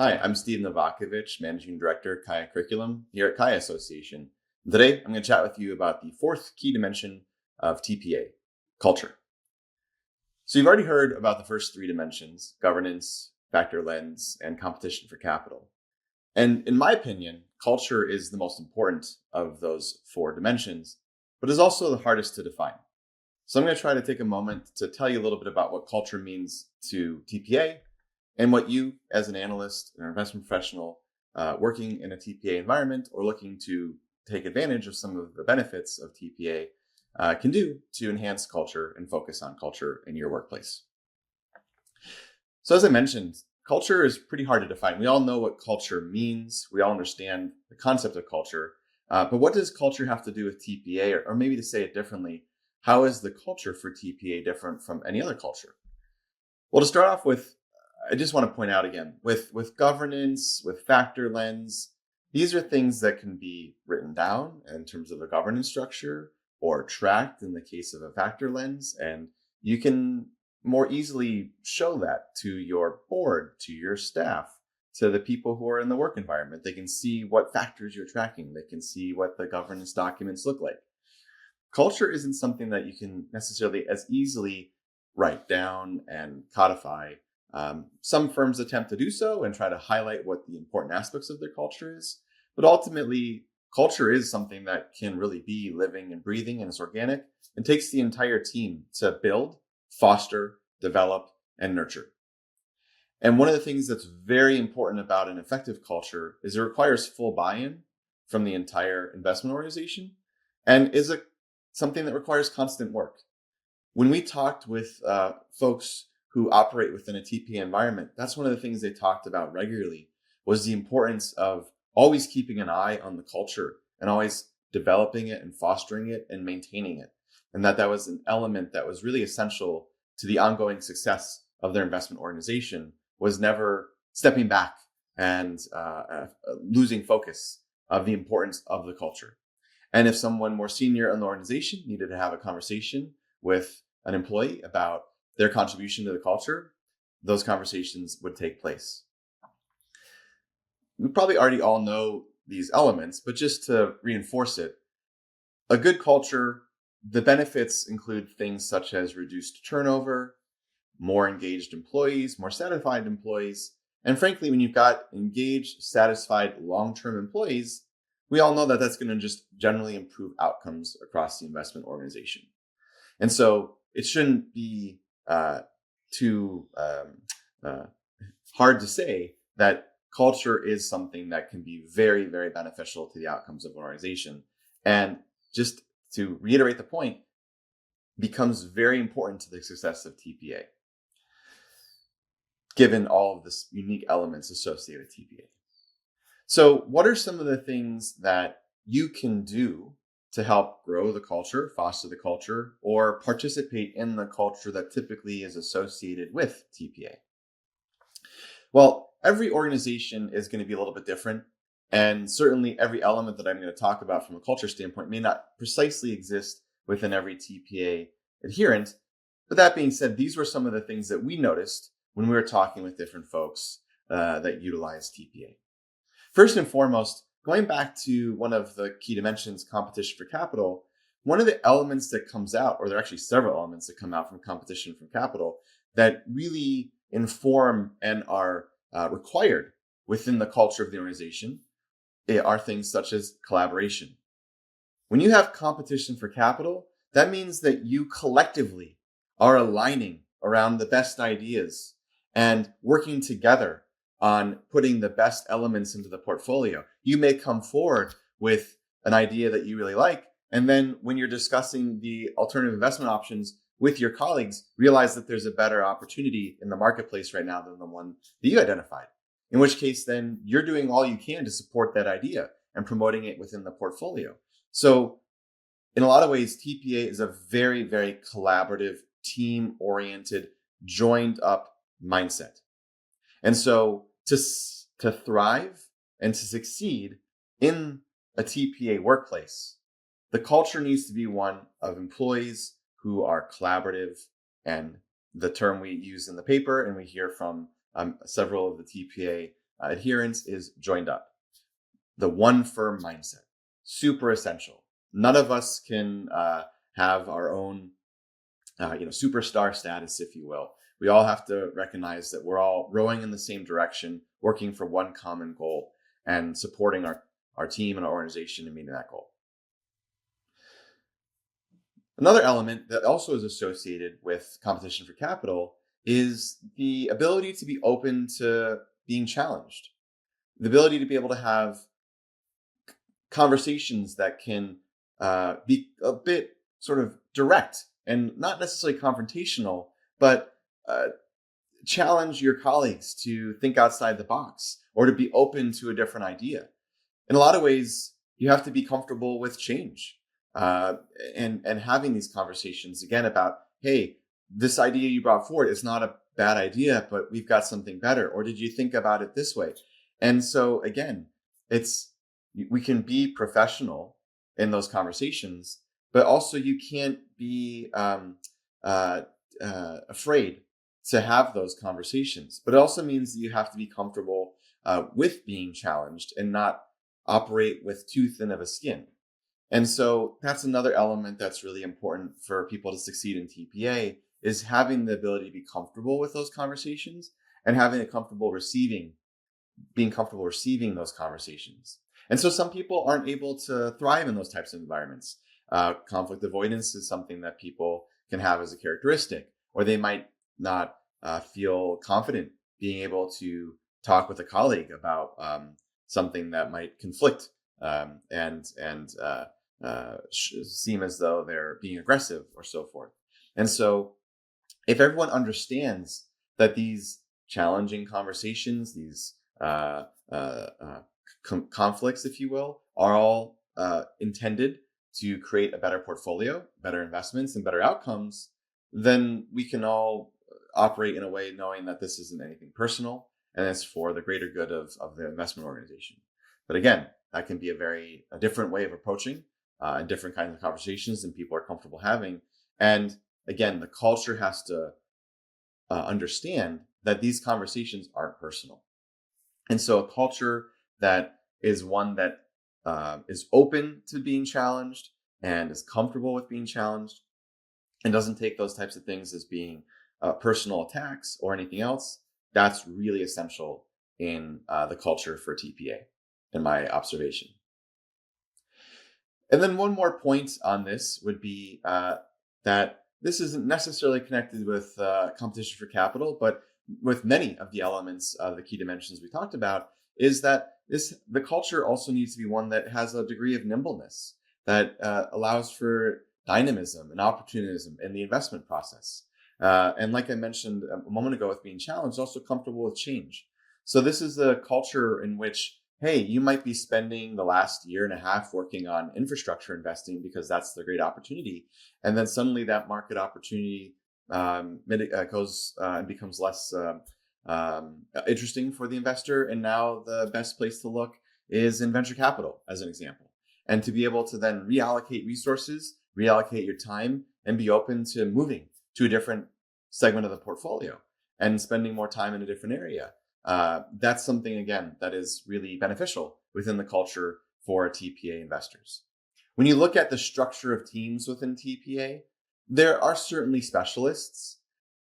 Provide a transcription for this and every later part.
Hi, I'm Steve Novakovic, Managing Director, CAIA Curriculum here at CAIA Association. And today, I'm going to chat with you about the fourth key dimension of TPA, culture. So you've already heard about the first three dimensions: governance, factor lens, and competition for capital. And in my opinion, culture is the most important of those four dimensions, but is also the hardest to define. So I'm going to try to take a moment to tell you a little bit about what culture means to TPA and what you, as an analyst or investment professional working in a TPA environment or looking to take advantage of some of the benefits of TPA can do to enhance culture and focus on culture in your workplace. So as I mentioned, culture is pretty hard to define. We all know what culture means. We all understand the concept of culture. But what does culture have to do with TPA? Or maybe to say it differently, how is the culture for TPA different from any other culture? Well, to start off with, I just want to point out again, with governance, with factor lens, these are things that can be written down in terms of a governance structure or tracked in the case of a factor lens. And you can more easily show that to your board, to your staff, to the people who are in the work environment. They can see what factors you're tracking. They can see what the governance documents look like. Culture isn't something that you can necessarily as easily write down and codify. Some firms attempt to do so and try to highlight what the important aspects of their culture is. But ultimately, culture is something that can really be living and breathing, and it's organic and takes the entire team to build, foster, develop, and nurture. And one of the things that's very important about an effective culture is it requires full buy-in from the entire investment organization and is something that requires constant work. When we talked with folks who operate within a TPA environment, that's one of the things they talked about regularly was the importance of always keeping an eye on the culture and always developing it and fostering it and maintaining it. And that was an element that was really essential to the ongoing success of their investment organization, was never stepping back and losing focus of the importance of the culture. And if someone more senior in the organization needed to have a conversation with an employee about their contribution to the culture, those conversations would take place. We probably already all know these elements, but just to reinforce it, a good culture, the benefits include things such as reduced turnover, more engaged employees, more satisfied employees. And frankly, when you've got engaged, satisfied, long-term employees, we all know that that's going to just generally improve outcomes across the investment organization. And so it shouldn't be too hard to say that culture is something that can be very, very beneficial to the outcomes of an organization. And just to reiterate the point, becomes very important to the success of TPA, given all of the unique elements associated with TPA. So what are some of the things that you can do to help grow the culture, foster the culture, or participate in the culture that typically is associated with TPA? Well, every organization is going to be a little bit different. And certainly every element that I'm going to talk about from a culture standpoint may not precisely exist within every TPA adherent. But that being said, these were some of the things that we noticed when we were talking with different folks that utilize TPA. First and foremost, going back to one of the key dimensions, competition for capital, one of the elements that comes out, or there are actually several elements that come out from competition for capital that really inform and are required within the culture of the organization are things such as collaboration. When you have competition for capital, that means that you collectively are aligning around the best ideas and working together on putting the best elements into the portfolio. You may come forward with an idea that you really like, and then when you're discussing the alternative investment options with your colleagues, realize that there's a better opportunity in the marketplace right now than the one that you identified. In which case, then you're doing all you can to support that idea and promoting it within the portfolio. So in a lot of ways, TPA is a very, very collaborative, team-oriented, joined-up mindset. And so to thrive and to succeed in a TPA workplace, the culture needs to be one of employees who are collaborative. And the term we use in the paper and we hear from several of the TPA adherence is joined up. The one firm mindset, super essential. None of us can have our own superstar status, if you will. We all have to recognize that we're all rowing in the same direction, working for one common goal, and supporting our team and our organization in meeting that goal. Another element that also is associated with competition for capital is the ability to be open to being challenged, the ability to be able to have conversations that can be a bit sort of direct and not necessarily confrontational, but challenge your colleagues to think outside the box or to be open to a different idea. In a lot of ways, you have to be comfortable with change and having these conversations again about, hey, this idea you brought forward is not a bad idea, but we've got something better. Or did you think about it this way? And so again, we can be professional in those conversations, but also you can't be afraid to have those conversations. But it also means that you have to be comfortable with being challenged and not operate with too thin of a skin. And so that's another element that's really important for people to succeed in TPA, is having the ability to be comfortable with those conversations and having being comfortable receiving those conversations. And so some people aren't able to thrive in those types of environments. Conflict avoidance is something that people can have as a characteristic, or they might not feel confident being able to talk with a colleague about something that might conflict and seem as though they're being aggressive or so forth. And so if everyone understands that these challenging conversations, these conflicts, if you will, are all intended to create a better portfolio, better investments, and better outcomes, then we can all operate in a way knowing that this isn't anything personal and it's for the greater good of the investment organization. But again, that can be a different way of approaching and different kinds of conversations than people are comfortable having. And again, the culture has to understand that these conversations aren't personal. And so a culture that is one that is open to being challenged and is comfortable with being challenged and doesn't take those types of things as being personal attacks or anything else, that's really essential in the culture for TPA, in my observation. And then one more point on this would be that this isn't necessarily connected with competition for capital, but with many of the elements of the key dimensions we talked about, is that the culture also needs to be one that has a degree of nimbleness, that allows for dynamism and opportunism in the investment process. And like I mentioned a moment ago with being challenged, also comfortable with change. So this is a culture in which, hey, you might be spending the last year and a half working on infrastructure investing because that's the great opportunity. And then suddenly that market opportunity goes and becomes less interesting for the investor. And now the best place to look is in venture capital, as an example. And to be able to then reallocate resources, reallocate your time, and be open to moving to a different segment of the portfolio and spending more time in a different area. That's something, again, that is really beneficial within the culture for TPA investors. When you look at the structure of teams within TPA, there are certainly specialists,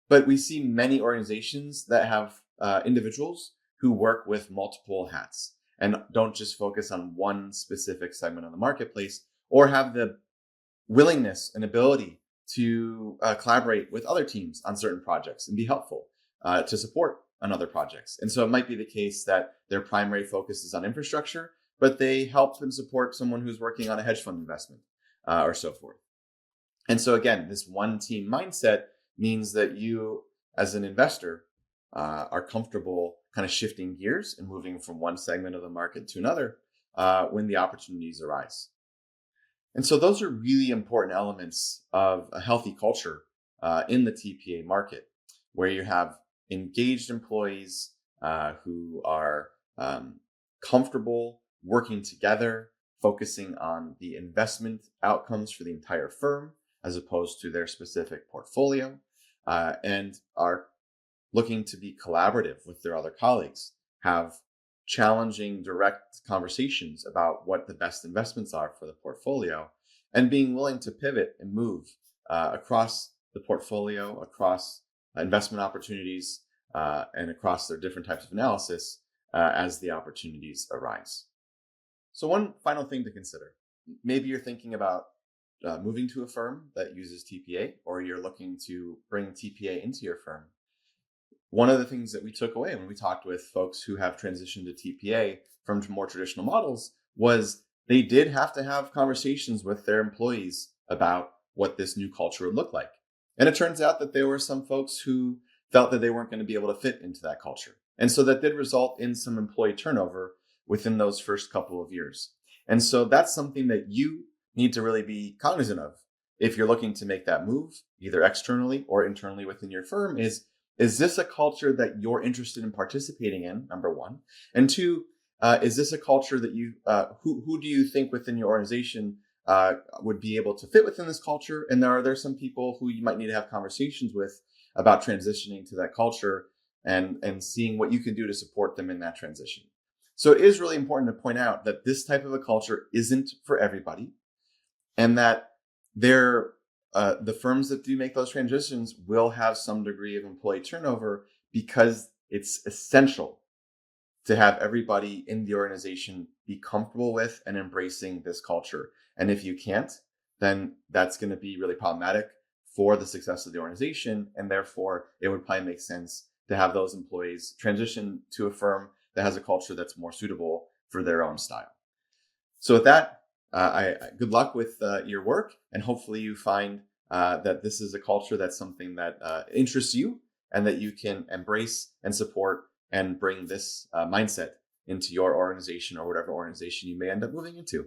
but we see many organizations that have individuals who work with multiple hats and don't just focus on one specific segment of the marketplace, or have the willingness and ability to collaborate with other teams on certain projects and be helpful to support on other projects. And so it might be the case that their primary focus is on infrastructure, but they help and support someone who's working on a hedge fund investment or so forth. And so again, this one team mindset means that you, as an investor, are comfortable kind of shifting gears and moving from one segment of the market to another when the opportunities arise. And so those are really important elements of a healthy culture in the TPA market, where you have engaged employees who are comfortable working together, focusing on the investment outcomes for the entire firm as opposed to their specific portfolio, and are looking to be collaborative with their other colleagues, have challenging direct conversations about what the best investments are for the portfolio, and being willing to pivot and move across the portfolio, across investment opportunities, and across their different types of analysis as the opportunities arise. So one final thing to consider. Maybe you're thinking about moving to a firm that uses TPA, or you're looking to bring TPA into your firm. One of the things that we took away when we talked with folks who have transitioned to TPA from more traditional models was they did have to have conversations with their employees about what this new culture would look like. And it turns out that there were some folks who felt that they weren't going to be able to fit into that culture. And so that did result in some employee turnover within those first couple of years. And so that's something that you need to really be cognizant of if you're looking to make that move, either externally or internally within your firm. Is this a culture that you're interested in participating in, number one? And two, is this a culture that you, who do you think within your organization would be able to fit within this culture? And are there some people who you might need to have conversations with about transitioning to that culture and seeing what you can do to support them in that transition? So it is really important to point out that this type of a culture isn't for everybody, and that the firms that do make those transitions will have some degree of employee turnover because it's essential to have everybody in the organization be comfortable with and embracing this culture. And if you can't, then that's going to be really problematic for the success of the organization. And therefore, it would probably make sense to have those employees transition to a firm that has a culture that's more suitable for their own style. So with that, good luck with your work, and hopefully you find that this is a culture that's something that interests you and that you can embrace and support and bring this mindset into your organization or whatever organization you may end up moving into.